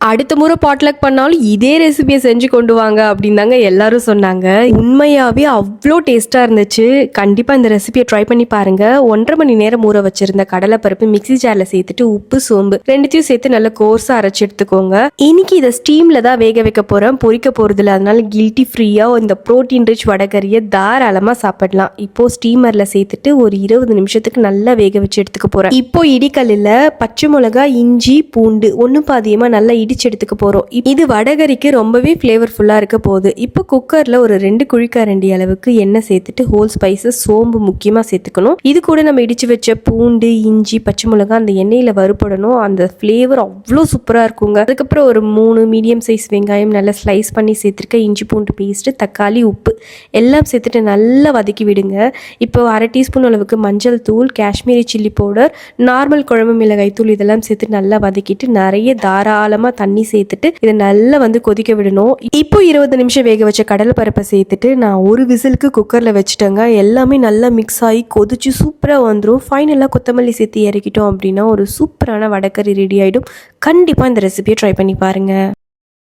அடுத்த முறை பாட்லக் பண்ணாலும் இதே ரெசிபியை செஞ்சு கொண்டு வாங்க அப்படின்னு தாங்க எல்லாரும் சொன்னாங்க. உண்மையாவே அவ்வளோ டேஸ்டா இருந்துச்சு. கண்டிப்பா இந்த ரெசிபியை ட்ரை பண்ணி பாருங்க. 1.5 மணி நேரம் ஊற வச்சிருந்த கடலைப்பருப்பு மிக்ஸி ஜார்ல சேர்த்துட்டு உப்பு சோம்பு ரெண்டுத்தையும் சேர்த்து நல்லா கோர்ஸா அரைச்சு எடுத்துக்கோங்க. இன்னைக்கு இதை ஸ்டீம்ல தான் வேக வைக்க போறேன், பொரிக்க போறது இல்லை. அதனால கில்ட்டி ஃப்ரீயா இந்த ப்ரோட்டீன் ரிச் வடகரியை தாராளமா சாப்பிடலாம். இப்போ ஸ்டீமர்ல சேர்த்துட்டு ஒரு 20 நிமிஷத்துக்கு நல்லா வேக வச்சு எடுத்துக்க போறேன். இப்போ இடிக்கல்ல பச்சை மிளகாய், இஞ்சி, பூண்டு ஒன்னும் பாதியமா நல்லா இடிச்சு எடுத்துக்க போறோம். இது வடகரிக்கு ரொம்பவே ஃப்ளேவர்ஃபுல்லா இருக்க போகுது. இப்போ குக்கர்ல ஒரு 2 குழிக்கரண்டி அளவுக்கு எண்ணெய் சேர்த்துட்டு ஹோல் ஸ்பைசஸ் சோம்பு முக்கியமா சேர்த்துக்கணும். இது கூட நம்ம இடிச்சு வச்ச பூண்டு, இஞ்சி, பச்சை மிளகாய் அந்த எண்ணெயில வறுபடணும். அந்த ஃப்ளேவர் அவ்வளோ சூப்பரா இருக்குங்க. அதுக்கப்புறம் ஒரு 3 மீடியம் சைஸ் வெங்காயம் நல்லா ஸ்லைஸ் பண்ணி சேர்த்துருக்க, இஞ்சி பூண்டு பேஸ்ட், தக்காளி, உப்பு எல்லாம் சேர்த்துட்டு நல்லா வதக்கி விடுங்க. இப்போ 1/2 டீஸ்பூன் அளவுக்கு மஞ்சள் தூள், காஷ்மீரி சில்லி பவுடர், நார்மல் குழம்பு மிளகாய் தூள் இதெல்லாம் சேர்த்து நல்லா வதக்கிட்டு நிறைய தாராளமா தண்ணி சேர்த்துட்டு இதை நல்லா கொதிக்க விடணும். இப்போ 20 நிமிஷம் வேக வச்ச கடலை பருப்பை சேர்த்துட்டு நான் ஒரு விசிலுக்கு குக்கர்ல வச்சுட்டேங்க. எல்லாமே நல்லா மிக்ஸ் ஆகி கொதிச்சு சூப்பரா வந்துடும். ஃபைனலாக கொத்தமல்லி சேர்த்து இறக்கிட்டோம் அப்படின்னா ஒரு சூப்பரான வடகறி ரெடி ஆயிடும். கண்டிப்பா இந்த ரெசிபியை ட்ரை பண்ணி பாருங்க.